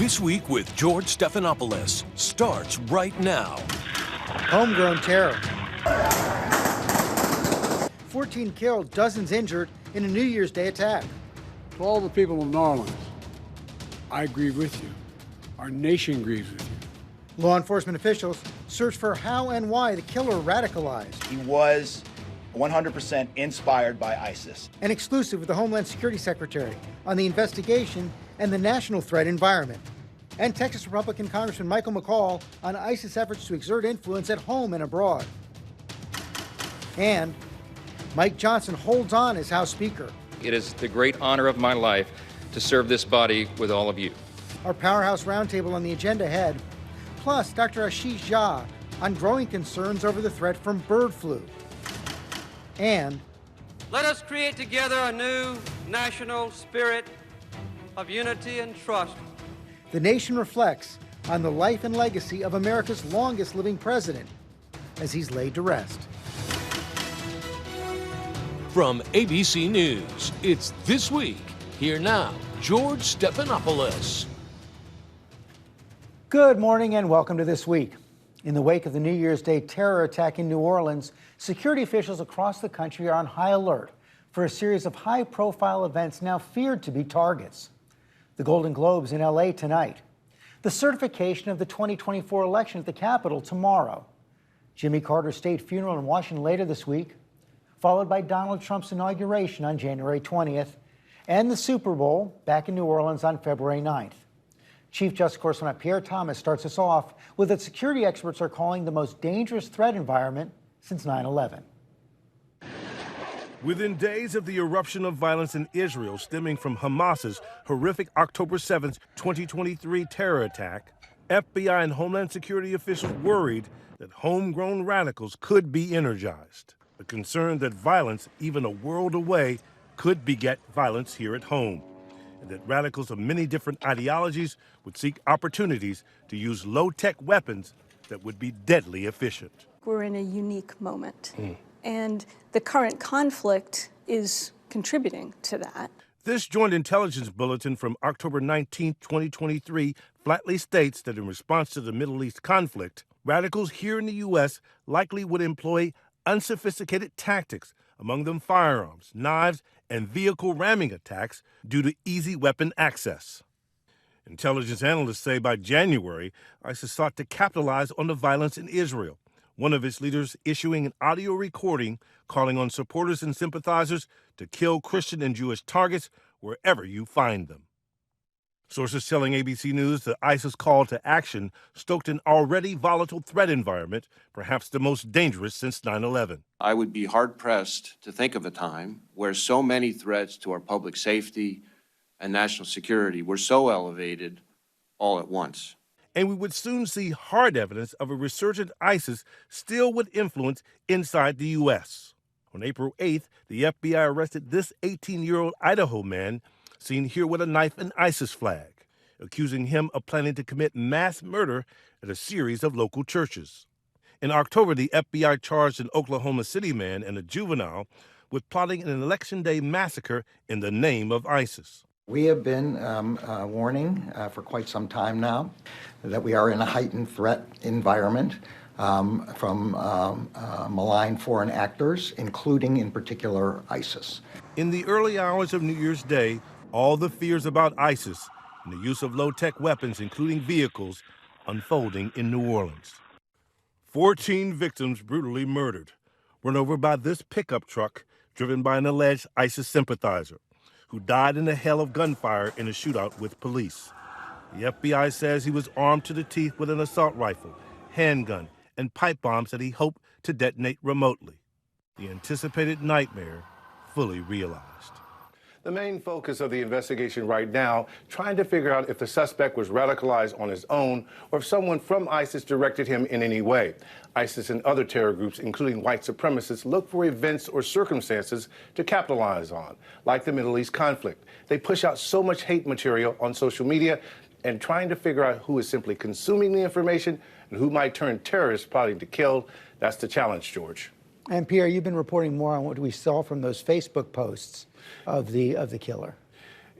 This Week with George Stephanopoulos starts right now. Homegrown terror. 14 killed, dozens injured in a New Year's Day attack. To all the people of New Orleans, I grieve with you. Our nation grieves with you. Law enforcement officials search for how and why the killer radicalized. He was 100% inspired by ISIS. An exclusive with the Homeland Security Secretary on the investigation and the national threat environment. And Texas Republican Congressman Michael McCaul on ISIS efforts to exert influence at home and abroad. And Mike Johnson holds on as House Speaker. It is the great honor of my life to serve this body with all of you. Our Powerhouse Roundtable on the agenda ahead. Plus, Dr. Ashish Jha on growing concerns over the threat from bird flu. And let us create together a new national spirit of unity and trust. The nation reflects on the life and legacy of America's longest living president as he's laid to rest. From ABC News, it's This Week. Here now, George Stephanopoulos. Good morning and welcome to This Week. In the wake of the New Year's Day terror attack in New Orleans, security officials across the country are on high alert for a series of high-profile events now feared to be targets. The Golden Globes in LA tonight. The certification of the 2024 election at the Capitol tomorrow. Jimmy Carter's state funeral in Washington later this week, followed by Donald Trump's inauguration on January 20th, and the Super Bowl back in New Orleans on February 9th. Chief Justice Correspondent Pierre Thomas starts us off with what security experts are calling the most dangerous threat environment since 9/11. Within days of the eruption of violence in Israel stemming from Hamas's horrific October 7th, 2023 terror attack, FBI and Homeland Security officials worried that homegrown radicals could be energized. The concern that violence, even a world away, could beget violence here at home, and that radicals of many different ideologies would seek opportunities to use low-tech weapons that would be deadly efficient. We're in a unique moment. And the current conflict is contributing to that. This joint intelligence bulletin from October 19, 2023, flatly states that in response to the Middle East conflict, radicals here in the U.S. likely would employ unsophisticated tactics, among them firearms, knives, and vehicle ramming attacks due to easy weapon access. Intelligence analysts say by January, ISIS sought to capitalize on the violence in Israel, one of its leaders issuing an audio recording calling on supporters and sympathizers to kill Christian and Jewish targets wherever you find them. Sources telling ABC News that ISIS' call to action stoked an already volatile threat environment, perhaps the most dangerous since 9/11. I would be hard-pressed to think of a time where so many threats to our public safety and national security were so elevated all at once. And we would soon see hard evidence of a resurgent ISIS still with influence inside the U.S. On April 8th, the FBI arrested this 18-year-old Idaho man seen here with a knife and ISIS flag, accusing him of planning to commit mass murder at a series of local churches. In October, the FBI charged an Oklahoma City man and a juvenile with plotting an Election Day massacre in the name of ISIS. We have been warning for quite some time now that we are in a heightened threat environment from malign foreign actors, including in particular ISIS. In the early hours of New Year's Day, all the fears about ISIS and the use of low-tech weapons, including vehicles, unfolding in New Orleans. 14 victims brutally murdered, run over by this pickup truck driven by an alleged ISIS sympathizer, who died in a hail of gunfire in a shootout with police. The FBI says he was armed to the teeth with an assault rifle, handgun, and pipe bombs that he hoped to detonate remotely. The anticipated nightmare fully realized. The main focus of the investigation right now, trying to figure out if the suspect was radicalized on his own or if someone from ISIS directed him in any way. ISIS and other terror groups, including white supremacists, look for events or circumstances to capitalize on, like the Middle East conflict. They push out so much hate material on social media, and trying to figure out who is simply consuming the information and who might turn terrorists plotting to kill, that's the challenge, George. And Pierre, you've been reporting more on what we saw from those Facebook posts of the killer.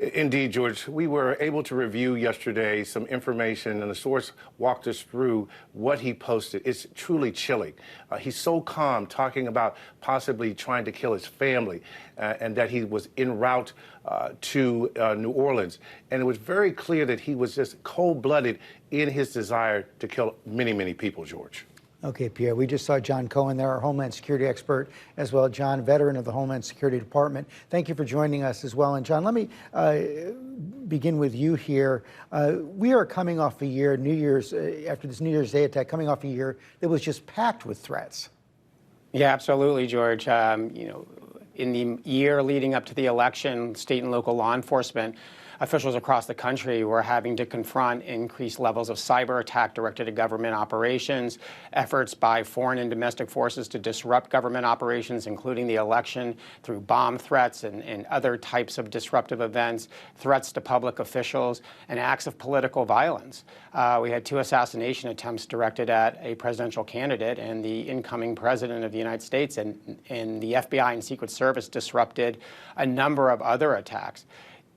Indeed, George. We were able to review yesterday some information, and the source walked us through what he posted. It's truly chilling. He's so calm, talking about possibly trying to kill his family, and that he was en route to New Orleans. And it was very clear that he was just cold-blooded in his desire to kill many, many people, George. Okay, Pierre, we just saw John Cohen there, our Homeland Security expert, as well. John, veteran of the Homeland Security Department. Thank you for joining us as well. And John, let me begin with you here. We are coming off a year, New Year's, after this New Year's Day attack, coming off a year that was just packed with threats. Yeah, absolutely, George. You know, in the year leading up to the election, state and local law enforcement officials across the country were having to confront increased levels of cyber attack directed at government operations, efforts by foreign and domestic forces to disrupt government operations, including the election, through bomb threats and other types of disruptive events, threats to public officials, and acts of political violence. We had 2 assassination attempts directed at a presidential candidate and the incoming president of the United States, and the FBI and Secret Service disrupted a number of other attacks.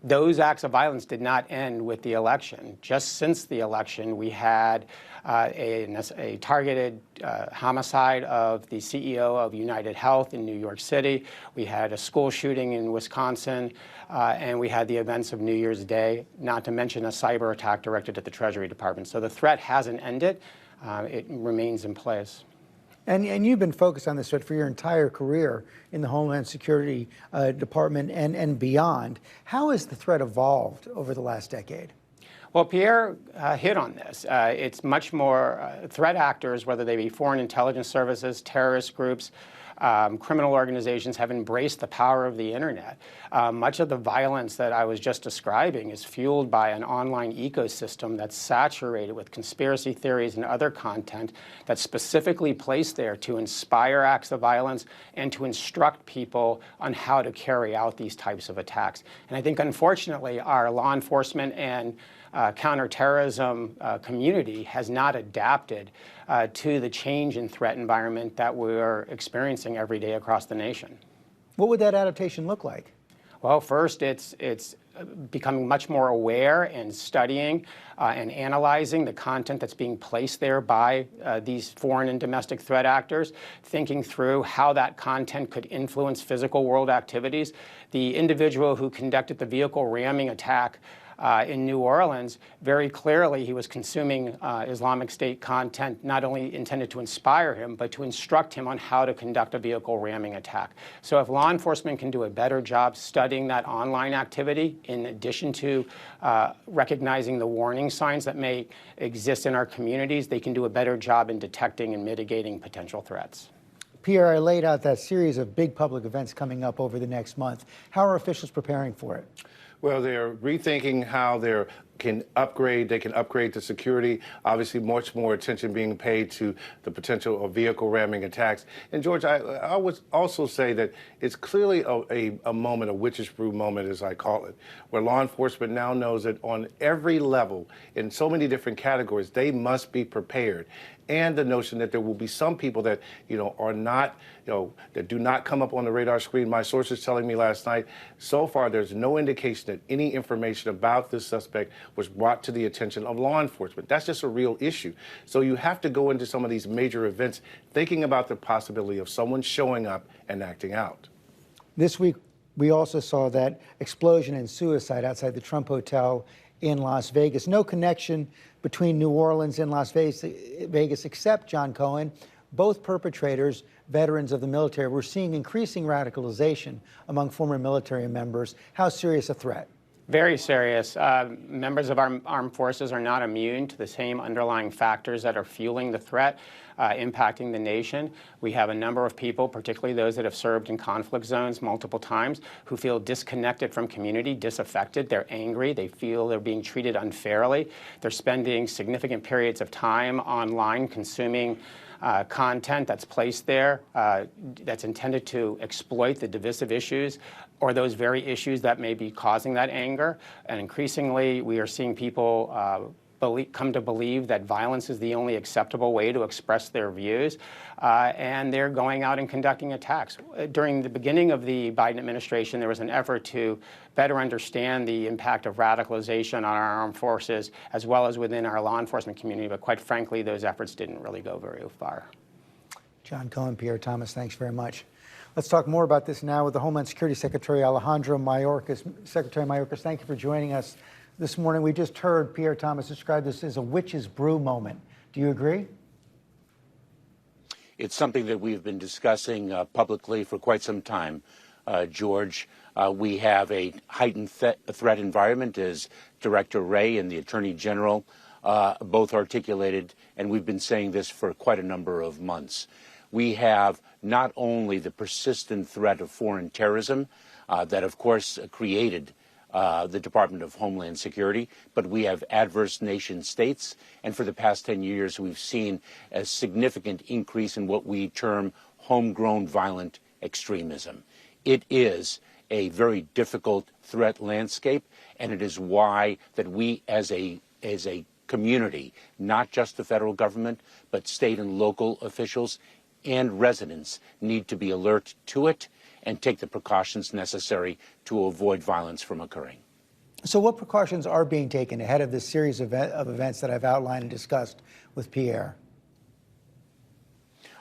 Those acts of violence did not end with the election. Just since the election, we had a targeted homicide of the CEO of United Health in New York City. We had a school shooting in Wisconsin, and we had the events of New Year's Day, not to mention a cyber attack directed at the Treasury Department. So the threat hasn't ended. It remains in place. And you've been focused on this threat for your entire career in the Homeland Security Department and beyond. How has the threat evolved over the last decade? Well, Pierre hit on this. It's much more threat actors, whether they be foreign intelligence services, terrorist groups, criminal organizations, have embraced the power of the internet. Much of the violence that I was just describing is fueled by an online ecosystem that's saturated with conspiracy theories and other content that's specifically placed there to inspire acts of violence and to instruct people on how to carry out these types of attacks. And I think, unfortunately, our law enforcement and counterterrorism community has not adapted to the change in threat environment that we're experiencing every day across the nation. What would that adaptation look like? Well, first, it's becoming much more aware and studying and analyzing the content that's being placed there by these foreign and domestic threat actors, thinking through how that content could influence physical world activities. The individual who conducted the vehicle ramming attack in New Orleans, very clearly he was consuming Islamic State content not only intended to inspire him, but to instruct him on how to conduct a vehicle ramming attack. So if law enforcement can do a better job studying that online activity, in addition to recognizing the warning signs that may exist in our communities, they can do a better job in detecting and mitigating potential threats. Pierre, I laid out that series of big public events coming up over the next month. How are officials preparing for it? Well, they're rethinking how they can upgrade the security. Obviously, much more attention being paid to the potential of vehicle ramming attacks. And George, I would also say that it's clearly a moment, a witch's brew moment, as I call it, where law enforcement now knows that on every level, in so many different categories, they must be prepared. And the notion that there will be some people that, are not, that do not come up on the radar screen. My sources telling me last night, so far there's no indication that any information about this suspect was brought to the attention of law enforcement. That's just a real issue. So you have to go into some of these major events thinking about the possibility of someone showing up and acting out. This week, we also saw that explosion and suicide outside the Trump Hotel in Las Vegas. No connection between New Orleans and Las Vegas except John Cohen. Both perpetrators, veterans of the military. We're seeing increasing radicalization among former military members. How serious a threat? Very serious. Members of our armed forces are not immune to the same underlying factors that are fueling the threat, impacting the nation. We have a number of people, particularly those that have served in conflict zones multiple times, who feel disconnected from community, disaffected. They're angry. They feel they're being treated unfairly. They're spending significant periods of time online consuming content that's placed there that's intended to exploit the divisive issues or those very issues that may be causing that anger. And increasingly, we are seeing people come to believe that violence is the only acceptable way to express their views, and they're going out and conducting attacks. During the beginning of the Biden administration, there was an effort to better understand the impact of radicalization on our armed forces, as well as within our law enforcement community, but quite frankly, those efforts didn't really go very far. John Cohen, Pierre Thomas, thanks very much. Let's talk more about this now with the Homeland Security Secretary Alejandro Mayorkas. Secretary Mayorkas, thank you for joining us this morning. We just heard Pierre Thomas describe this as a witch's brew moment. Do you agree? It's something that we've been discussing publicly for quite some time, George. We have a heightened threat environment, as Director Wray and the Attorney General both articulated, and we've been saying this for quite a number of months. We have not only the persistent threat of foreign terrorism that, of course, created the Department of Homeland Security, but we have adverse nation states, and for the past 10 years we've seen a significant increase in what we term homegrown violent extremism. It is a very difficult threat landscape, and it is why that we as a community, not just the federal government, but state and local officials and residents need to be alert to it and take the precautions necessary to avoid violence from occurring. So what precautions are being taken ahead of this series of events that I've outlined and discussed with Pierre?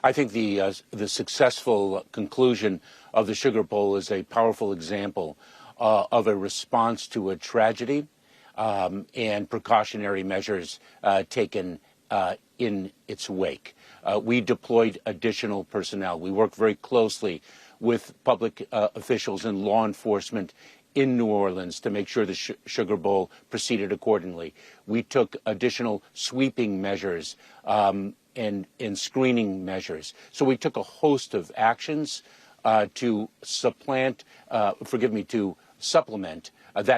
I think the successful conclusion of the Sugar Bowl is a powerful example of a response to a tragedy and precautionary measures taken in its wake. We deployed additional personnel. We worked very closely with public officials and law enforcement in New Orleans to make sure the Sugar Bowl proceeded accordingly. We took additional sweeping measures and screening measures. So we took a host of actions to supplement that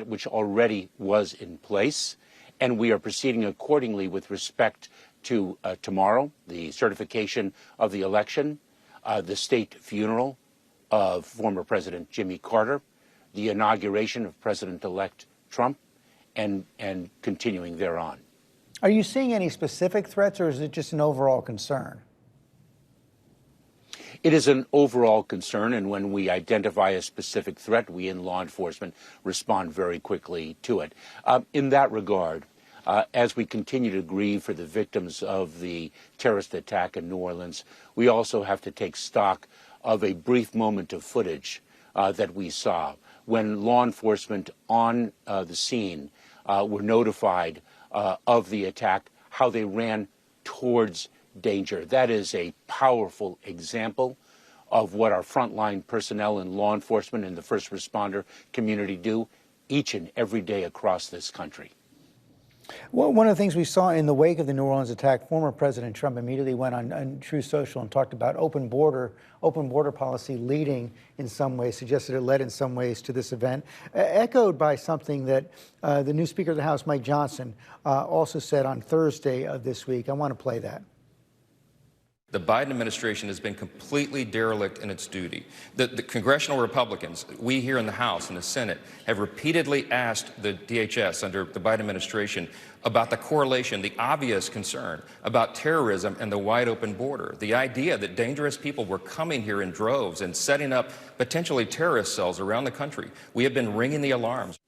which already was in place. And we are proceeding accordingly with respect to tomorrow, the certification of the election, the state funeral of former President Jimmy Carter, the inauguration of President-elect Trump, and continuing thereon. Are you seeing any specific threats, or is it just an overall concern? It is an overall concern, and when we identify a specific threat, we in law enforcement respond very quickly to it. In that regard, as we continue to grieve for the victims of the terrorist attack in New Orleans, we also have to take stock of a brief moment of footage that we saw when law enforcement on the scene were notified of the attack, how they ran towards danger. That is a powerful example of what our frontline personnel in law enforcement and the first responder community do each and every day across this country. Well, one of the things we saw in the wake of the New Orleans attack, former President Trump immediately went on True Social and talked about open border policy leading in some ways, suggested it led in some ways to this event, echoed by something that the new Speaker of the House, Mike Johnson, also said on Thursday of this week. I want to play that. The Biden administration has been completely derelict in its duty. The congressional Republicans, we here in the House and the Senate, have repeatedly asked the DHS under the Biden administration about the correlation, the obvious concern about terrorism and the wide open border, the idea that dangerous people were coming here in droves and setting up potentially terrorist cells around the country. We have been ringing the alarms.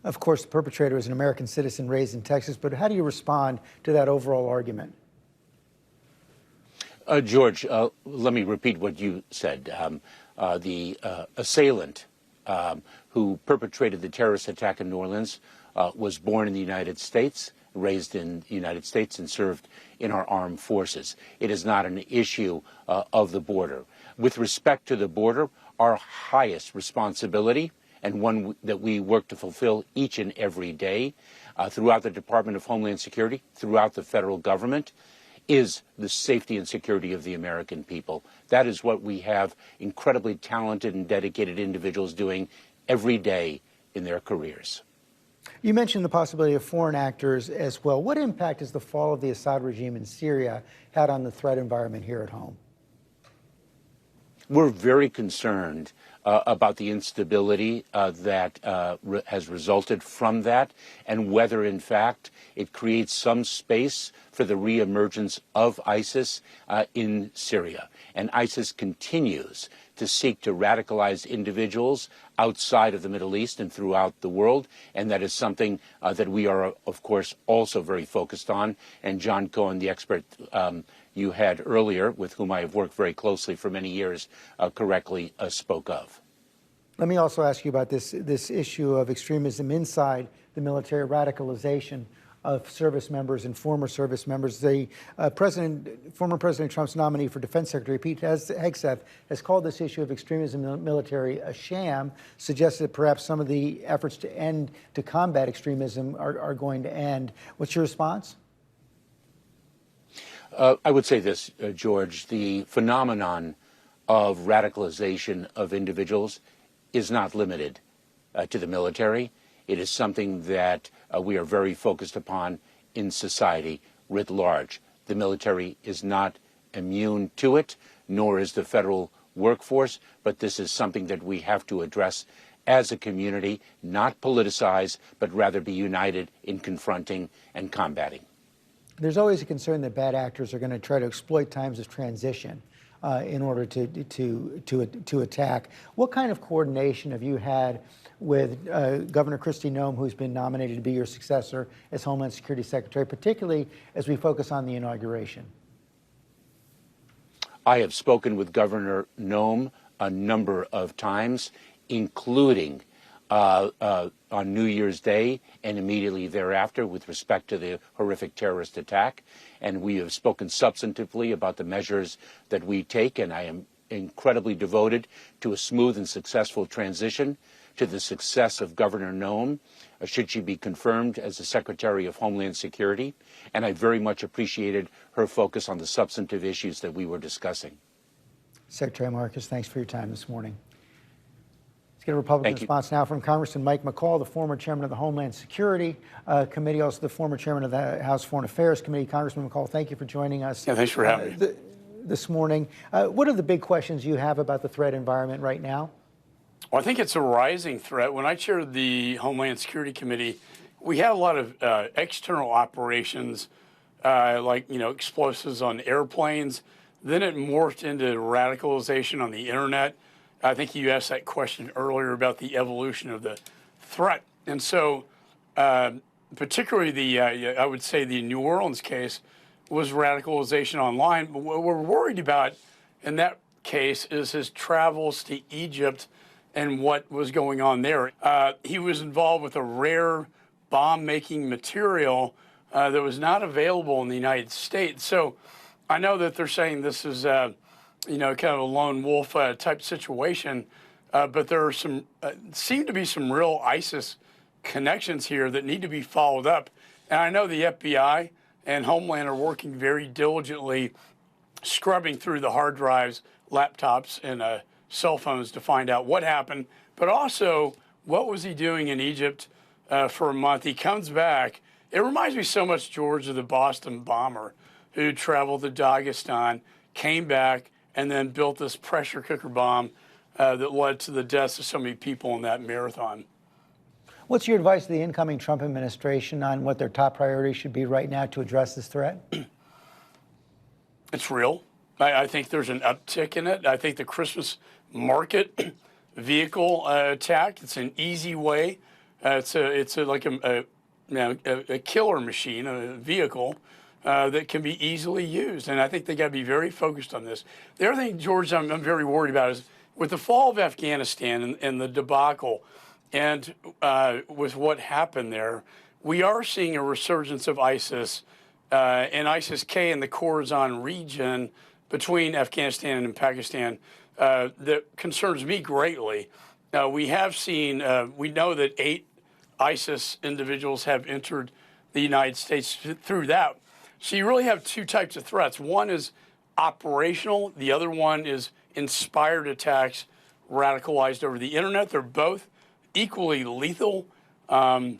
Of course, the perpetrator is an American citizen raised in Texas, but how do you respond to that overall argument? George, let me repeat what you said. The assailant who perpetrated the terrorist attack in New Orleans was born in the United States, raised in the United States, and served in our armed forces. It is not an issue of the border. With respect to the border, our highest responsibility, and one that we work to fulfill each and every day throughout the Department of Homeland Security, throughout the federal government, is the safety and security of the American people. That is what we have incredibly talented and dedicated individuals doing every day in their careers. You mentioned the possibility of foreign actors as well. What impact has the fall of the Assad regime in Syria had on the threat environment here at home? We're very concerned about the instability that has resulted from that, and whether, in fact, it creates some space for the reemergence of ISIS in Syria. And ISIS continues to seek to radicalize individuals outside of the Middle East and throughout the world, and that is something that we are, of course, also very focused on. And John Cohen, the expert you had earlier, with whom I have worked very closely for many years, correctly spoke of. Let me also ask you about this issue of extremism inside the military, radicalization of service members and former service members. The former President Trump's nominee for Defense Secretary, Pete Hegseth, has called this issue of extremism in the military a sham, suggested that perhaps some of the efforts to combat extremism are going to end. What's your response? I would say this, George, the phenomenon of radicalization of individuals is not limited to the military. It is something that we are very focused upon in society writ large. The military is not immune to it, nor is the federal workforce, but this is something that we have to address as a community, not politicize, but rather be united in confronting and combating. There's always a concern that bad actors are going to try to exploit times of transition in order to attack. What kind of coordination have you had with Governor Kristi Noem, who's been nominated to be your successor as Homeland Security Secretary, particularly as we focus on the inauguration? I have spoken with Governor Noem a number of times, including on New Year's Day and immediately thereafter with respect to the horrific terrorist attack. And we have spoken substantively about the measures that we take, and I am incredibly devoted to a smooth and successful transition to the success of Governor Noem, should she be confirmed as the Secretary of Homeland Security. And I very much appreciated her focus on the substantive issues that we were discussing. Secretary Mayorkas, thanks for your time this morning. Let's get a Republican response now from Congressman Mike McCaul, the former chairman of the Homeland Security Committee, also the former chairman of the House Foreign Affairs Committee. Congressman McCaul, thank you for joining us. Yeah, thanks for having me. This morning. What are the big questions you have about the threat environment right now? Well, I think it's a rising threat. When I chaired the Homeland Security Committee, we had a lot of external operations, like explosives on airplanes. Then it morphed into radicalization on the internet. I think you asked that question earlier about the evolution of the threat. And so particularly I would say the New Orleans case was radicalization online. But what we're worried about in that case is his travels to Egypt and what was going on there. He was involved with a rare bomb-making material that was not available in the United States. So I know that they're saying this is, kind of a lone wolf type situation, but there are seem to be some real ISIS connections here that need to be followed up. And I know the FBI and Homeland are working very diligently, scrubbing through the hard drives, laptops, and cell phones to find out what happened, but also what was he doing in Egypt for a month. He comes back. It reminds me so much, George, of the Boston bomber who traveled to Dagestan, came back, and then built this pressure cooker bomb that led to the deaths of so many people in that marathon. What's your advice to the incoming Trump administration on what their top priorities should be right now to address this threat? It's real. I think there's an uptick in it. I think the Christmas market vehicle attack, it's an easy way. It's like a killer machine, a vehicle that can be easily used. And I think they got to be very focused on this. The other thing, George, I'm very worried about is with the fall of Afghanistan and the debacle and with what happened there, we are seeing a resurgence of ISIS and ISIS-K in the Khorasan region between Afghanistan and Pakistan that concerns me greatly. We have seen, we know that 8 ISIS individuals have entered the United States through that. So you really have 2 types of threats. One is operational. The other one is inspired attacks radicalized over the internet. They're both equally lethal, and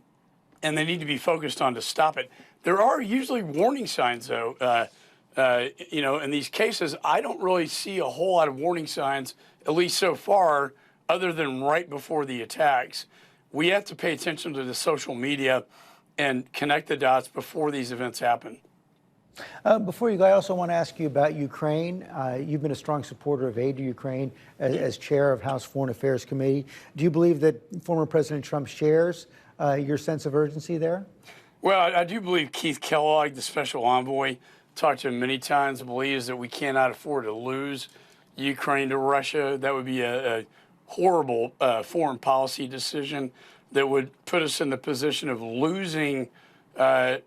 they need to be focused on to stop it. There are usually warning signs, though, In these cases, I don't really see a whole lot of warning signs, at least so far, other than right before the attacks. We have to pay attention to the social media and connect the dots before these events happen. Before you go, I also want to ask you about Ukraine. You've been a strong supporter of aid to Ukraine as chair of House Foreign Affairs Committee. Do you believe that former President Trump shares your sense of urgency there? Well, I do believe Keith Kellogg, the special envoy, talked to him many times, believes that we cannot afford to lose Ukraine to Russia. That would be a horrible foreign policy decision that would put us in the position of losing to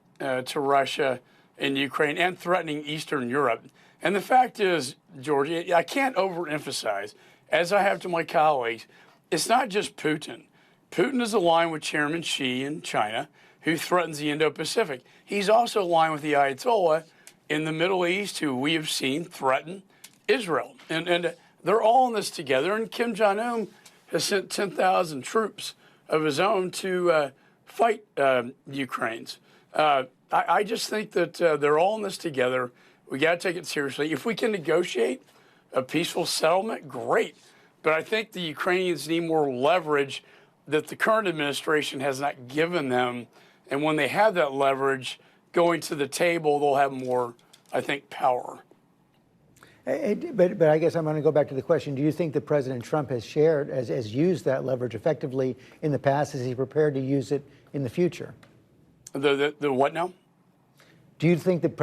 Russia in Ukraine and threatening Eastern Europe. And the fact is, George, I can't overemphasize, as I have to my colleagues, it's not just Putin. Putin is aligned with Chairman Xi in China, who threatens the Indo-Pacific. He's also aligned with the Ayatollah in the Middle East, who we have seen threaten Israel. And they're all in this together. And Kim Jong-un has sent 10,000 troops of his own to fight Ukraine's. I just think that they're all in this together. We got to take it seriously. If we can negotiate a peaceful settlement, great. But I think the Ukrainians need more leverage that the current administration has not given them. And when they have that leverage going to the table, they'll have more, I think, power. But I guess I'm going to go back to the question. Do you think that President Trump has used that leverage effectively in the past? Is he prepared to use it in the future? The what now? Do you think that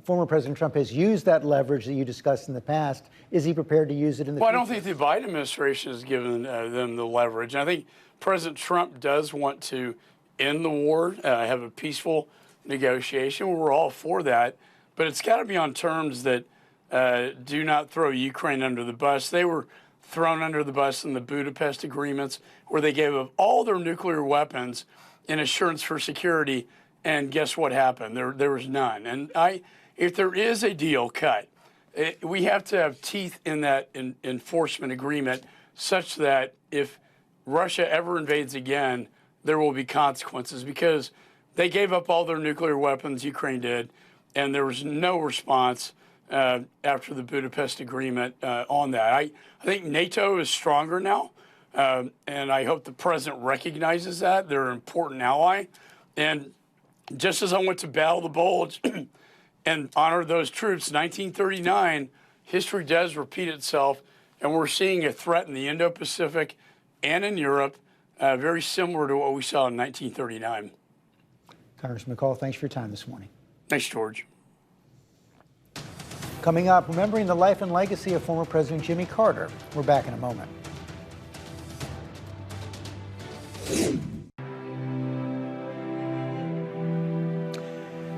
former President Trump has used that leverage that you discussed in the past? Is he prepared to use it in the future? Well, I don't think the Biden administration has given them the leverage. And I think President Trump does want to end the war, have a peaceful negotiation. We're all for that. But it's got to be on terms that do not throw Ukraine under the bus. They were thrown under the bus in the Budapest agreements, where they gave up all their nuclear weapons in assurance for security. And guess what happened? There was none. And if there is a deal cut, we have to have teeth in that enforcement agreement such that if Russia ever invades again, there will be consequences, because they gave up all their nuclear weapons, Ukraine did, and there was no response after the Budapest agreement on that. I think NATO is stronger now, and I hope the president recognizes that. They're an important ally. And just as I went to battle the Bulge and honor those troops, 1939, history does repeat itself, and we're seeing a threat in the Indo-Pacific and in Europe, very similar to what we saw in 1939. Congressman McCaul, thanks for your time this morning. Thanks, George. Coming up, remembering the life and legacy of former President Jimmy Carter. We're back in a moment.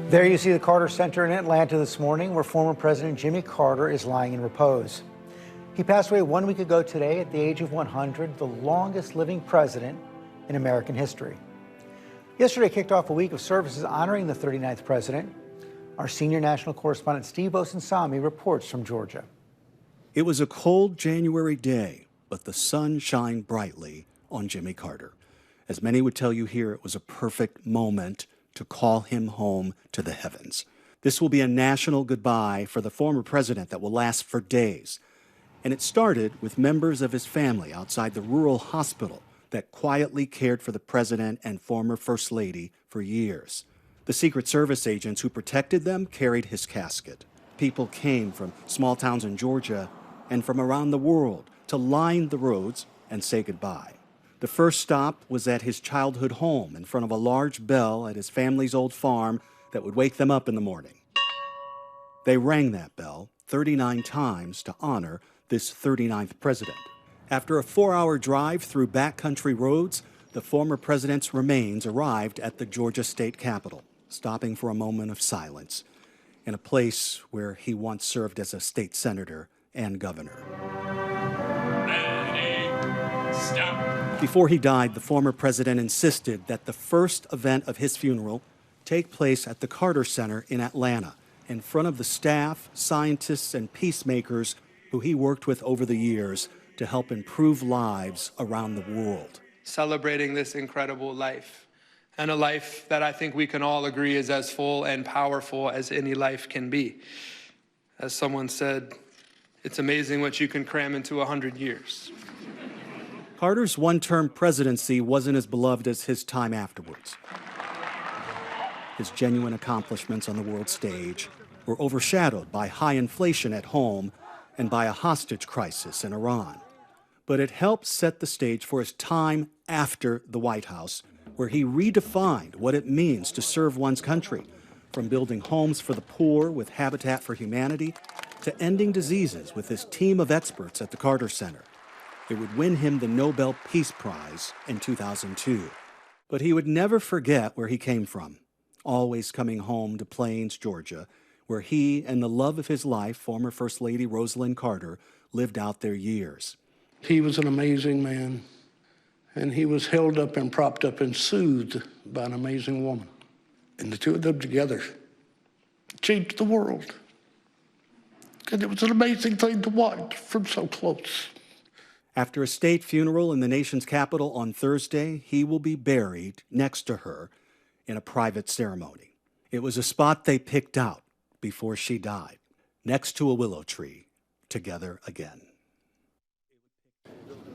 There you see the Carter Center in Atlanta this morning, where former President Jimmy Carter is lying in repose. He passed away 1 week ago today at the age of 100, the longest living president in American history. Yesterday kicked off a week of services honoring the 39th president. Our senior national correspondent Steve Osunsami reports from Georgia. It was a cold January day, but the sun shined brightly on Jimmy Carter. As many would tell you here, it was a perfect moment to call him home to the heavens. This will be a national goodbye for the former president that will last for days. And it started with members of his family outside the rural hospital that quietly cared for the president and former First Lady for years. The Secret Service agents who protected them carried his casket. People came from small towns in Georgia and from around the world to line the roads and say goodbye. The first stop was at his childhood home in front of a large bell at his family's old farm that would wake them up in the morning. They rang that bell 39 times to honor this 39th president. After a 4-hour drive through backcountry roads, the former president's remains arrived at the Georgia state capitol, stopping for a moment of silence in a place where he once served as a state senator and governor. Ready, stop. Before he died, the former president insisted that the first event of his funeral take place at the Carter Center in Atlanta, in front of the staff, scientists, and peacemakers who he worked with over the years to help improve lives around the world. Celebrating this incredible life, and a life that I think we can all agree is as full and powerful as any life can be. As someone said, it's amazing what you can cram into 100 years. Carter's one-term presidency wasn't as beloved as his time afterwards. His genuine accomplishments on the world stage were overshadowed by high inflation at home and by a hostage crisis in Iran. But it helped set the stage for his time after the White House, where he redefined what it means to serve one's country, from building homes for the poor with Habitat for Humanity to ending diseases with his team of experts at the Carter Center. It would win him the Nobel Peace Prize in 2002. But he would never forget where he came from, always coming home to Plains, Georgia, where he and the love of his life, former First Lady Rosalynn Carter, lived out their years. He was an amazing man, and he was held up and propped up and soothed by an amazing woman. And the two of them together changed the world. And it was an amazing thing to watch from so close. After a state funeral in the nation's capital on Thursday, he will be buried next to her in a private ceremony. It was a spot they picked out before she died, next to a willow tree, together again.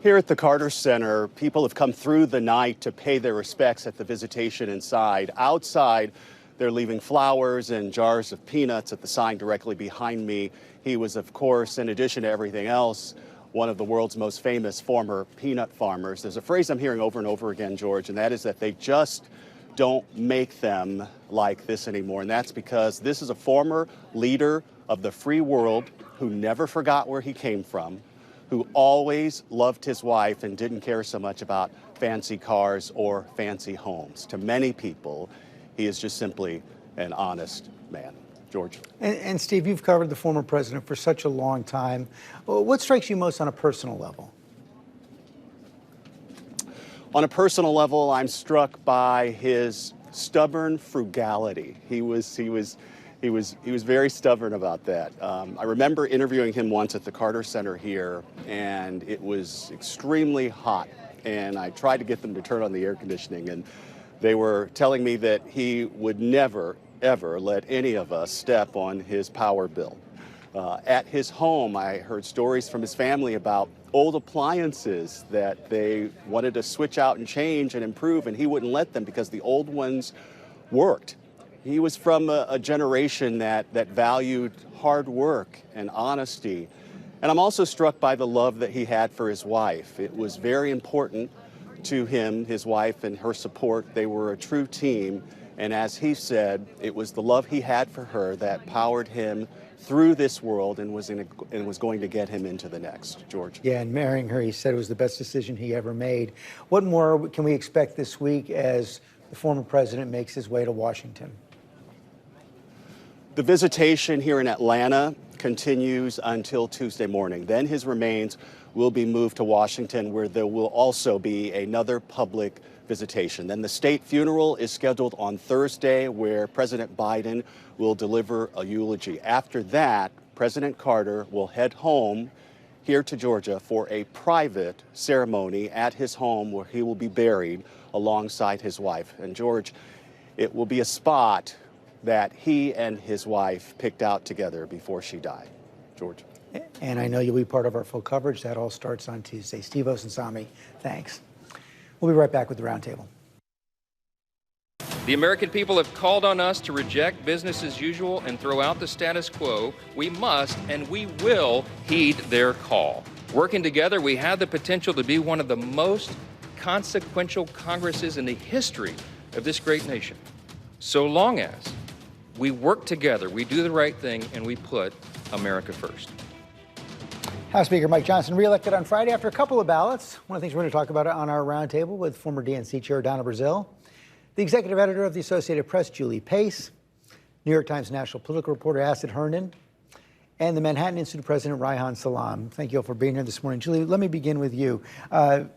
Here at the Carter Center, people have come through the night to pay their respects at the visitation inside. Outside, they're leaving flowers and jars of peanuts at the sign directly behind me. He was, of course, in addition to everything else, one of the world's most famous former peanut farmers. There's a phrase I'm hearing over and over again, George, and that is that they just don't make them like this anymore. And that's because this is a former leader of the free world who never forgot where he came from, who always loved his wife and didn't care so much about fancy cars or fancy homes. To many people, he is just simply an honest man. George. And Steve, you've covered the former president for such a long time. What strikes you most on a personal level? On a personal level, I'm struck by his stubborn frugality. He was very stubborn about that. I remember interviewing him once at the Carter Center here, and it was extremely hot. And I tried to get them to turn on the air conditioning, and they were telling me that he would never, ever let any of us step on his power bill. At his home, I heard stories from his family about old appliances that they wanted to switch out and change and improve, and he wouldn't let them because the old ones worked. He was from a generation that valued hard work and honesty. And I'm also struck by the love that he had for his wife. It was very important to him, his wife, and her support. They were a true team. And as he said, it was the love he had for her that powered him through this world and was going to get him into the next. George. Yeah, and marrying her, he said, it was the best decision he ever made. What more can we expect this week as the former president makes his way to Washington? The visitation here in Atlanta continues until Tuesday morning. Then his remains will be moved to Washington, where there will also be another public visitation. Then the state funeral is scheduled on Thursday, where President Biden will deliver a eulogy. After that, President Carter will head home here to Georgia for a private ceremony at his home, where he will be buried alongside his wife. And George, it will be a spot that he and his wife picked out together before she died. George. And I know you'll be part of our full coverage. That all starts on Tuesday. Steve Osunsami, thanks. We'll be right back with the Roundtable. The American people have called on us to reject business as usual and throw out the status quo. We must and we will heed their call. Working together, we have the potential to be one of the most consequential Congresses in the history of this great nation. So long as we work together, we do the right thing, and we put America first. House Speaker Mike Johnson reelected on Friday after a couple of ballots. One of the things we're going to talk about on our roundtable with former DNC Chair Donna Brazile, the executive editor of the Associated Press, Julie Pace, New York Times national political reporter Astead Herndon, and the Manhattan Institute president Reihan Salam. Thank you all for being here this morning. Julie, let me begin with you.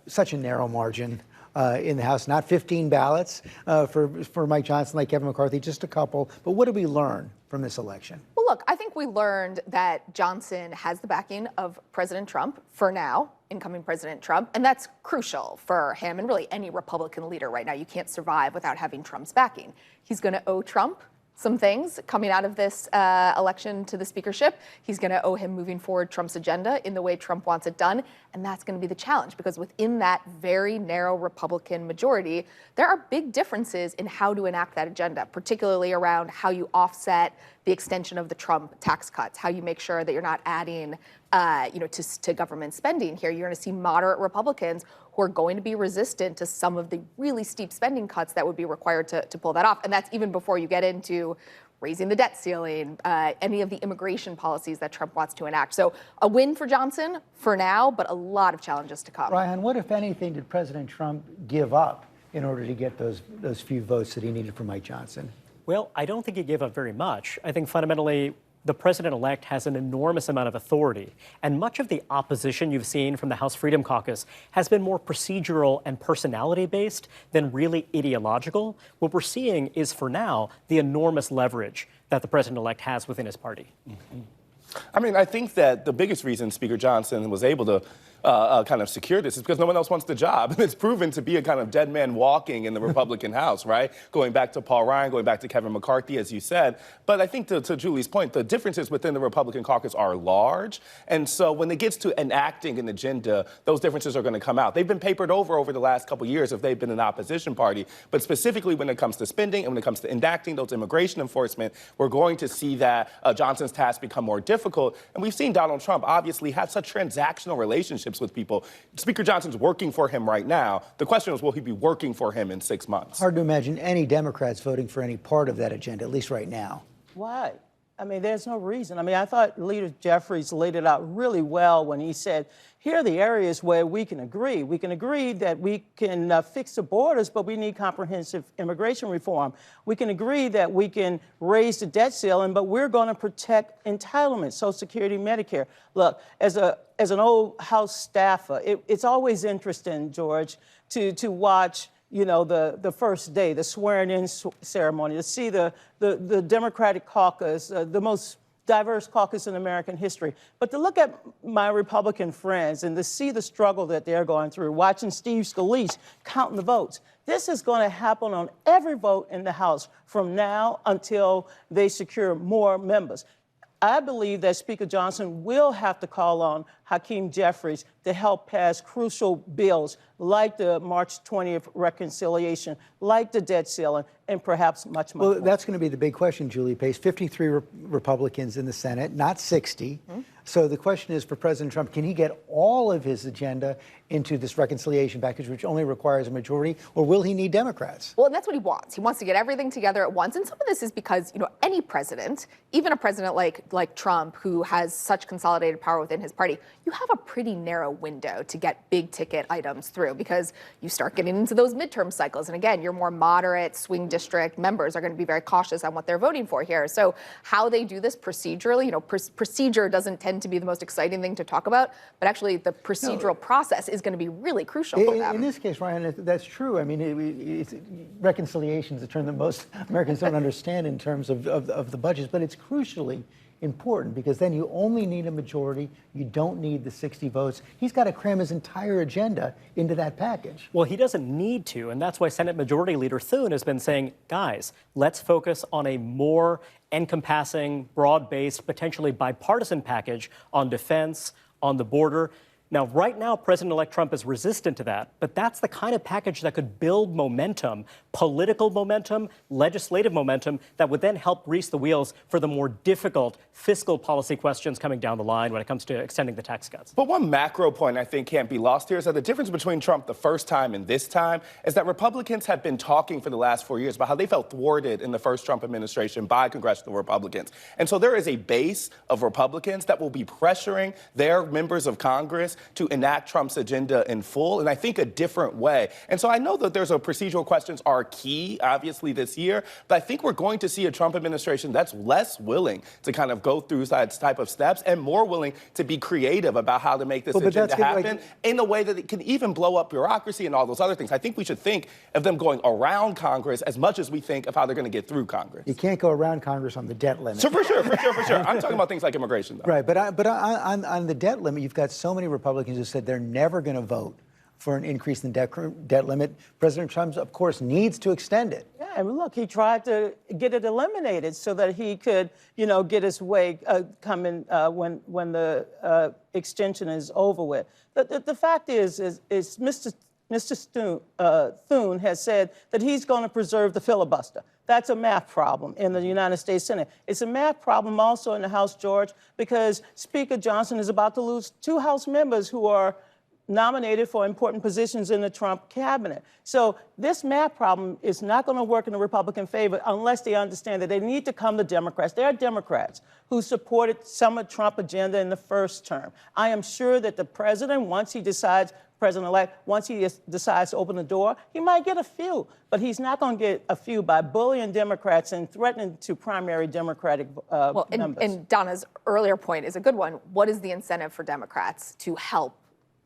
Such a narrow margin in the House, not 15 ballots for Mike Johnson like Kevin McCarthy, just a couple. But what did we learn from this election? Well, look, I think we learned that Johnson has the backing of President Trump for now, incoming President Trump, and that's crucial for him and really any Republican leader right now. You can't survive without having Trump's backing. He's going to owe Trump some things coming out of this election to the speakership. He's going to owe him moving forward Trump's agenda in the way Trump wants it done. And that's going to be the challenge, because within that very narrow Republican majority, there are big differences in how to enact that agenda, particularly around how you offset the extension of the Trump tax cuts, how you make sure that you're not adding to government spending here. You're going to see moderate Republicans who are going to be resistant to some of the really steep spending cuts that would be required to pull that off. And that's even before you get into raising the debt ceiling, any of the immigration policies that Trump wants to enact. So a win for Johnson for now, but a lot of challenges to come. Reihan, what, if anything, did President Trump give up in order to get those few votes that he needed from Mike Johnson? Well, I don't think he gave up very much. I think fundamentally the president-elect has an enormous amount of authority, and much of the opposition you've seen from the House Freedom Caucus has been more procedural and personality-based than really ideological. What we're seeing is, for now, the enormous leverage that the president-elect has within his party. Mm-hmm. I mean, I think that the biggest reason Speaker Johnson was able to kind of secure this is because no one else wants the job. And it's proven to be a kind of dead man walking in the Republican House, right? Going back to Paul Ryan, going back to Kevin McCarthy, as you said. But I think to Julie's point, the differences within the Republican caucus are large. And so when it gets to enacting an agenda, those differences are going to come out. They've been papered over the last couple of years if they've been an opposition party. But specifically when it comes to spending and when it comes to enacting those immigration enforcement, we're going to see that Johnson's task become more difficult. And we've seen Donald Trump obviously have such transactional relationships with people. Speaker Johnson's working for him right now. The question is, will he be working for him in 6 months? Hard to imagine any Democrats voting for any part of that agenda, at least right now. Why? I mean, there's no reason. I mean, I thought Leader Jeffries laid it out really well when he said, here are the areas where we can agree. We can agree that we can fix the borders, but we need comprehensive immigration reform. We can agree that we can raise the debt ceiling, but we're going to protect entitlements, Social Security, Medicare. Look, as an old House staffer, it's always interesting, George, to watch the first day, the swearing-in ceremony, to see the Democratic caucus, the most diverse caucus in American history. But to look at my Republican friends and to see the struggle that they're going through, watching Steve Scalise counting the votes. This is going to happen on every vote in the House from now until they secure more members. I believe that Speaker Johnson will have to call on Hakeem Jeffries to help pass crucial bills like the March 20th reconciliation, like the debt ceiling, and perhaps much more. Well, that's going to be the big question, Julie Pace. 53 Republicans in the Senate, not 60. Mm-hmm. So the question is for President Trump, can he get all of his agenda into this reconciliation package, which only requires a majority, or will he need Democrats? Well, and that's what he wants. He wants to get everything together at once. And some of this is because, any president, even a president like Trump, who has such consolidated power within his party, you have a pretty narrow window to get big ticket items through because you start getting into those midterm cycles. And again, your more moderate swing district members are going to be very cautious on what they're voting for here. So how they do this procedurally, procedure doesn't tend to be the most exciting thing to talk about, but actually the procedural process is going to be really crucial for them. In this case, Reihan, that's true. I mean, reconciliation is a term that most Americans don't understand in terms of the budgets, but it's crucially important because then you only need a majority. You don't need the 60 votes. He's got to cram his entire agenda into that package. Well, he doesn't need to, and that's why Senate Majority Leader Thune has been saying, guys, let's focus on a more encompassing, broad-based, potentially bipartisan package on defense, on the border. Now, right now, President-elect Trump is resistant to that, but that's the kind of package that could build momentum, political momentum, legislative momentum, that would then help grease the wheels for the more difficult fiscal policy questions coming down the line when it comes to extending the tax cuts. But one macro point I think can't be lost here is that the difference between Trump the first time and this time is that Republicans have been talking for the last 4 years about how they felt thwarted in the first Trump administration by congressional Republicans. And so there is a base of Republicans that will be pressuring their members of Congress to enact Trump's agenda in full, and I think a different way. And so I know that there's procedural questions are key, obviously, this year, but I think we're going to see a Trump administration that's less willing to kind of go through that type of steps and more willing to be creative about how to make this agenda happen in a way that it can even blow up bureaucracy and all those other things. I think we should think of them going around Congress as much as we think of how they're going to get through Congress. You can't go around Congress on the debt limit. So for sure. I'm talking about things like immigration, though. Right, but on the debt limit, you've got so many Republicans who said they're never going to vote for an increase in the debt limit. President Trump, of course, needs to extend it. Yeah, time. Look, he tried to get it eliminated so that he could, get his way coming when the extension is over with. The fact is Mr. Thune has said that he's going to preserve the filibuster. That's a math problem in the United States Senate. It's a math problem also in the House, George, because Speaker Johnson is about to lose 2 House members who are nominated for important positions in the Trump cabinet. So this math problem is not going to work in the Republican favor unless they understand that they need to come to Democrats. There are Democrats who supported some of Trump's agenda in the first term. I am sure that the president, once he decides to open the door, he might get a few, but he's not going to get a few by bullying Democrats and threatening to primary Democratic members. And Donna's earlier point is a good one. What is the incentive for Democrats to help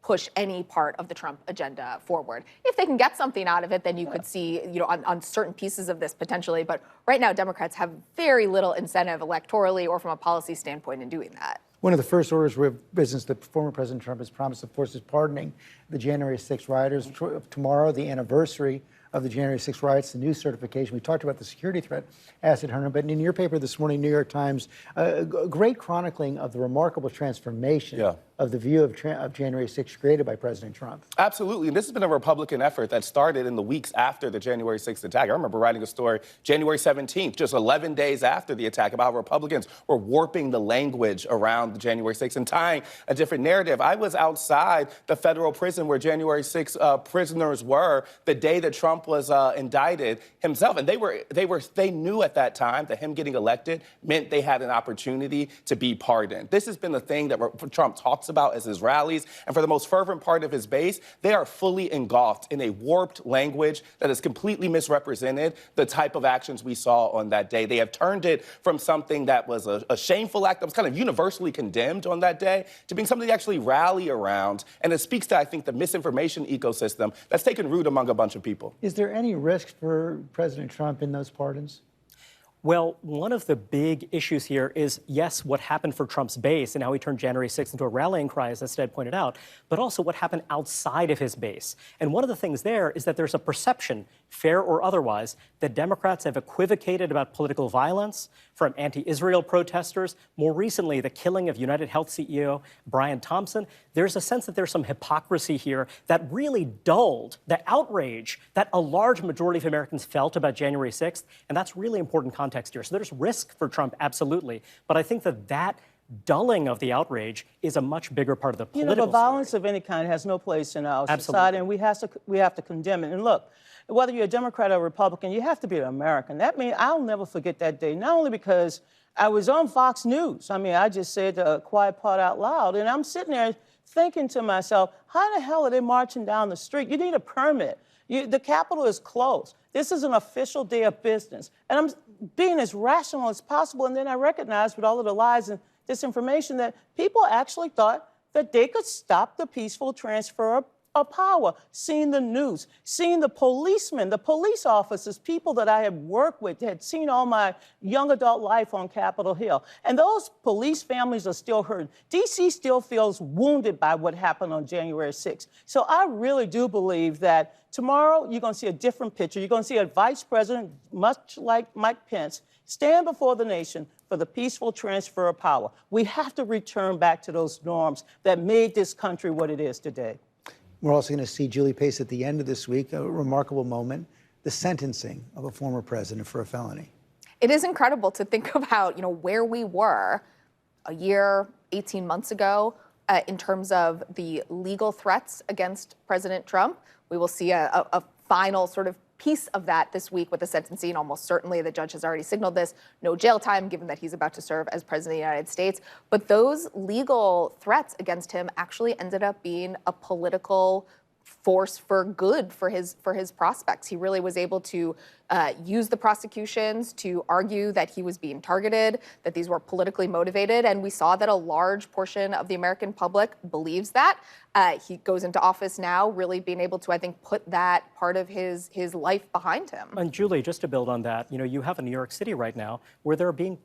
push any part of the Trump agenda forward? If they can get something out of it, then you could see, on certain pieces of this potentially. But right now, Democrats have very little incentive electorally or from a policy standpoint in doing that. One of the first orders of business that former President Trump has promised, of course, is pardoning the January 6 rioters. Tomorrow, the anniversary of the January 6 riots, the new certification. We talked about the security threat, Astead, Herndon, but in your paper this morning, New York Times, a great chronicling of the remarkable transformation of the view of January 6 created by President Trump. Absolutely, and this has been a Republican effort that started in the weeks after the January 6th attack. I remember writing a story January 17th, just 11 days after the attack, about how Republicans were warping the language around the January 6th and tying a different narrative. I was outside the federal prison where January 6 prisoners were the day that Trump was indicted himself, and they knew at that time that him getting elected meant they had an opportunity to be pardoned. This has been the thing that Trump talks about as his rallies, and for the most fervent part of his base, they are fully engulfed in a warped language that has completely misrepresented the type of actions we saw on that day. They have turned it from something that was a shameful act that was kind of universally condemned on that day to being something to actually rally around, and it speaks to, I think, the misinformation ecosystem that's taken root among a bunch of people. Is there any risk for President Trump in those pardons? Well, one of the big issues here is, yes, what happened for Trump's base and how he turned January 6th into a rallying cry, as Astead pointed out, but also what happened outside of his base. And one of the things there is that there's a perception, fair or otherwise, that Democrats have equivocated about political violence from anti-Israel protesters. More recently, the killing of United Health CEO Brian Thompson. There's a sense that there's some hypocrisy here that really dulled the outrage that a large majority of Americans felt about January 6th, and that's really important context here. So there's risk for Trump, absolutely, but I think that dulling of the outrage is a much bigger part of the political but violence of any kind has no place in our society, and we have to condemn it. And look, whether you're a Democrat or Republican, you have to be an American. That means I'll never forget that day, not only because I was on Fox News. I mean, I just said the quiet part out loud, and I'm sitting there thinking to myself, how the hell are they marching down the street? You need a permit. The Capitol is closed. This is an official day of business. And I'm being as rational as possible, and then I recognized with all of the lies and disinformation that people actually thought that they could stop the peaceful transfer of power. Seeing the news, seeing the policemen, the police officers, people that I have worked with, had seen all my young adult life on Capitol Hill. And those police families are still hurt. D.C. still feels wounded by what happened on January 6th. So I really do believe that tomorrow you're going to see a different picture. You're going to see a vice president, much like Mike Pence, stand before the nation for the peaceful transfer of power. We have to return back to those norms that made this country what it is today. We're also going to see Julie Pace at the end of this week, a remarkable moment, the sentencing of a former president for a felony. It is incredible to think about, where we were a year, 18 months ago in terms of the legal threats against President Trump. We will see a final sort of piece of that this week with the sentencing. Almost certainly the judge has already signaled this. No jail time, given that he's about to serve as president of the United States. But those legal threats against him actually ended up being a political force for good for his prospects. He really was able to use the prosecutions to argue that he was being targeted, that these were politically motivated, and we saw that a large portion of the American public believes that. He goes into office now really being able to, I think, put that part of his life behind him. And Julie, just to build on that, you have in New York City right now where there are being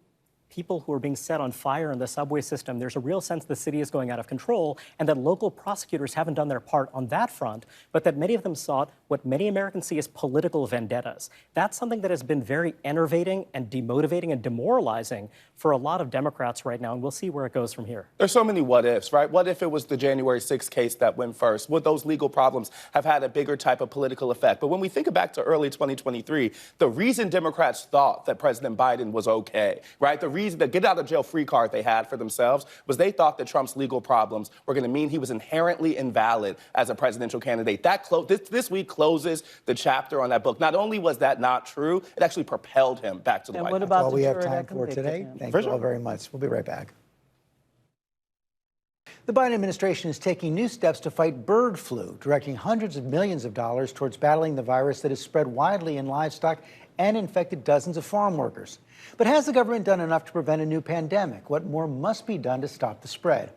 people who are being set on fire in the subway system. There's a real sense the city is going out of control and that local prosecutors haven't done their part on that front, but that many of them sought what many Americans see as political vendettas. That's something that has been very enervating and demotivating and demoralizing for a lot of Democrats right now, and we'll see where it goes from here. There's so many what ifs, right? What if it was the January 6th case that went first? Would those legal problems have had a bigger type of political effect? But when we think back to early 2023, the reason Democrats thought that President Biden was okay, right? The reason, the get out of jail free card they had for themselves was they thought that Trump's legal problems were going to mean he was inherently invalid as a presidential candidate. That this week closes the chapter on that book. Not only was that not true, it actually propelled him back to the White House. That's all we have time for today. Thank you all very much. We'll be right back. The Biden administration is taking new steps to fight bird flu, directing hundreds of millions of dollars towards battling the virus that has spread widely in livestock and infected dozens of farm workers. But has the government done enough to prevent a new pandemic? What more must be done to stop the spread?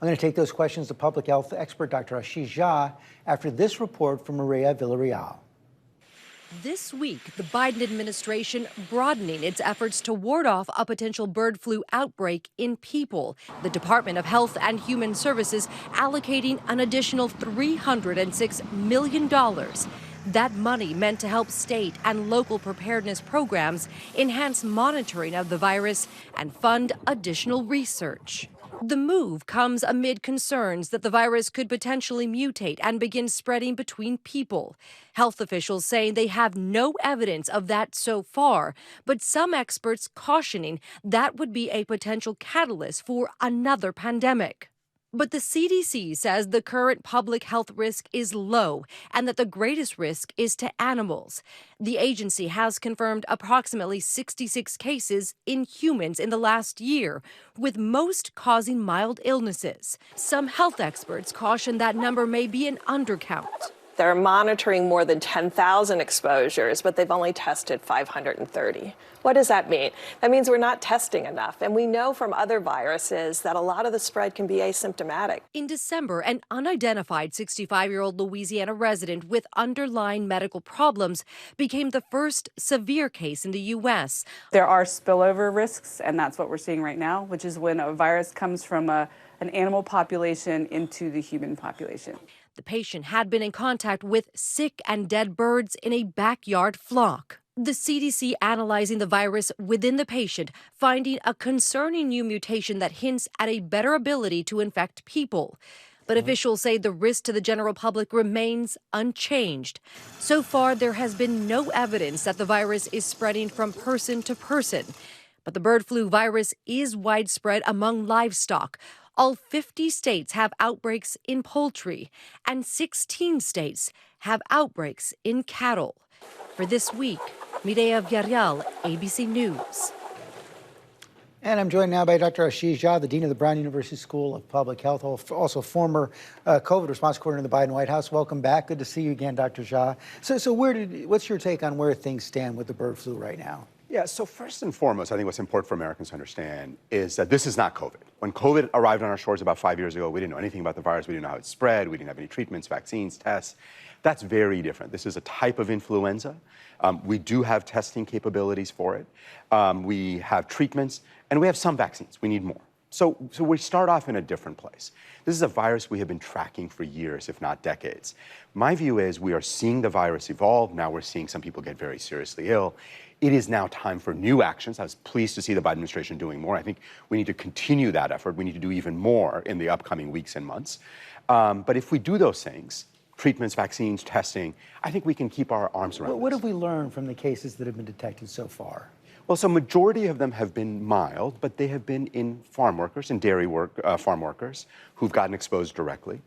I'm going to take those questions to public health expert Dr. Ashish Jha after this report from Mireya Villarreal. This week, the Biden administration broadening its efforts to ward off a potential bird flu outbreak in people. The Department of Health and Human Services allocating an additional $306 million. That money meant to help state and local preparedness programs enhance monitoring of the virus and fund additional research. The move comes amid concerns that the virus could potentially mutate and begin spreading between people. Health officials saying they have no evidence of that so far, but some experts cautioning that would be a potential catalyst for another pandemic. But the CDC says the current public health risk is low and that the greatest risk is to animals. The agency has confirmed approximately 66 cases in humans in the last year, with most causing mild illnesses. Some health experts caution that number may be an undercount. They're monitoring more than 10,000 exposures, but they've only tested 530. What does that mean? That means we're not testing enough. And we know from other viruses that a lot of the spread can be asymptomatic. In December, an unidentified 65-year-old Louisiana resident with underlying medical problems became the first severe case in the U.S. There are spillover risks, and that's what we're seeing right now, which is when a virus comes from an animal population into the human population. The patient had been in contact with sick and dead birds in a backyard flock. The CDC analyzing the virus within the patient, finding a concerning new mutation that hints at a better ability to infect people. But officials say the risk to the general public remains unchanged. So far, there has been no evidence that the virus is spreading from person to person. But the bird flu virus is widespread among livestock. All 50 states have outbreaks in poultry, and 16 states have outbreaks in cattle. For this week, Mireya Villarreal, ABC News. And I'm joined now by Dr. Ashish Jha, the Dean of the Brown University School of Public Health, also former COVID response coordinator in the Biden White House. Welcome back. Good to see you again, Dr. Jha. So what's your take on where things stand with the bird flu right now? Yeah, so first and foremost, I think what's important for Americans to understand is that this is not COVID. When COVID arrived on our shores about 5 years ago, we didn't know anything about the virus. We didn't know how it spread. We didn't have any treatments, vaccines, tests. That's very different. This is a type of influenza. We do have testing capabilities for it. We have treatments, and we have some vaccines. We need more. So we start off in a different place. This is a virus we have been tracking for years, if not decades. My view is we are seeing the virus evolve. Now we're seeing some people get very seriously ill. It is now time for new actions. I was pleased to see the Biden administration doing more. I think we need to continue that effort. We need to do even more in the upcoming weeks and months. But if we do those things, treatments, vaccines, testing, I think we can keep our arms around What have we learned from the cases that have been detected so far? Well, so majority of them have been mild, but they have been in farm workers, in dairy farm workers who've gotten exposed directly.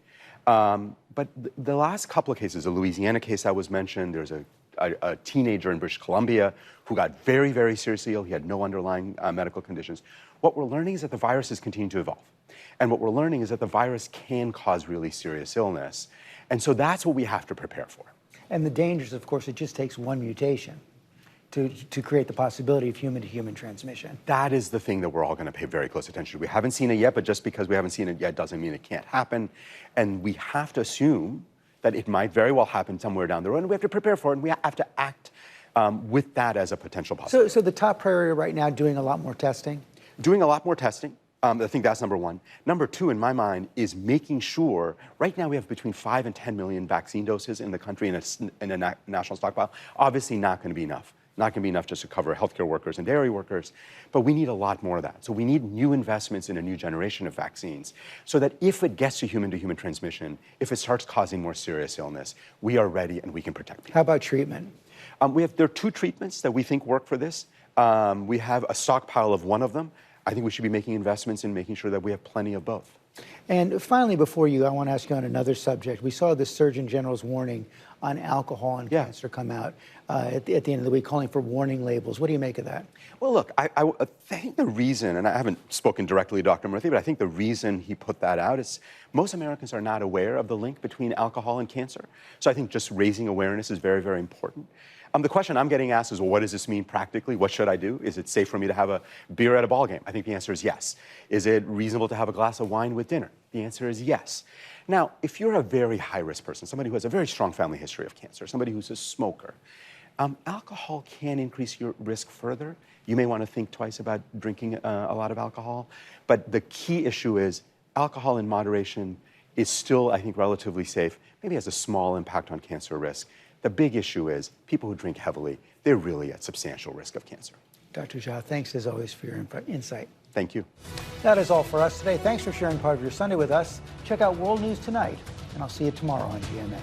But the last couple of cases, the Louisiana case that was mentioned, there's a teenager in British Columbia who got very, very seriously ill. He had no underlying medical conditions. What we're learning is that the virus is continuing to evolve. And what we're learning is that the virus can cause really serious illness. And so that's what we have to prepare for. And the dangers, of course, it just takes one mutation to create the possibility of human-to-human transmission. That is the thing that we're all going to pay very close attention to. We haven't seen it yet, but just because we haven't seen it yet doesn't mean it can't happen. And we have to assume that it might very well happen somewhere down the road, and we have to prepare for it, and we have to act with that as a potential possibility. So the top priority right now, doing a lot more testing? doing a lot more testing. I think that's number one. Number two, in my mind, is making sure, right now we have between 5 and 10 million vaccine doses in the country in a national stockpile. Obviously not going to be enough. Not going to be enough just to cover healthcare workers and dairy workers, but we need a lot more of that. So we need new investments in a new generation of vaccines so that if it gets to human transmission, if it starts causing more serious illness, we are ready and we can protect people. How about treatment? There are 2 treatments that we think work for this. We have a stockpile of one of them. I think we should be making investments in making sure that we have plenty of both. And finally, before you, I want to ask you on another subject. We saw the Surgeon General's warning on alcohol and cancer come out at the end of the week, calling for warning labels. What do you make of that? Well, look, I think the reason, and I haven't spoken directly to Dr. Murthy, but I think the reason he put that out is most Americans are not aware of the link between alcohol and cancer. So I think just raising awareness is very, very important. The question I'm getting asked is, well, what does this mean practically? What should I do? Is it safe for me to have a beer at a ball game? I think the answer is yes. Is it reasonable to have a glass of wine with dinner? The answer is yes. Now, if you're a very high-risk person, somebody who has a very strong family history of cancer, somebody who's a smoker, alcohol can increase your risk further. You may want to think twice about drinking a lot of alcohol. But the key issue is alcohol in moderation is still, I think, relatively safe, maybe has a small impact on cancer risk. The big issue is people who drink heavily, they're really at substantial risk of cancer. Dr. Jha, thanks as always for your insight. Thank you. That is all for us today. Thanks for sharing part of your Sunday with us. Check out World News Tonight, and I'll see you tomorrow on GMA.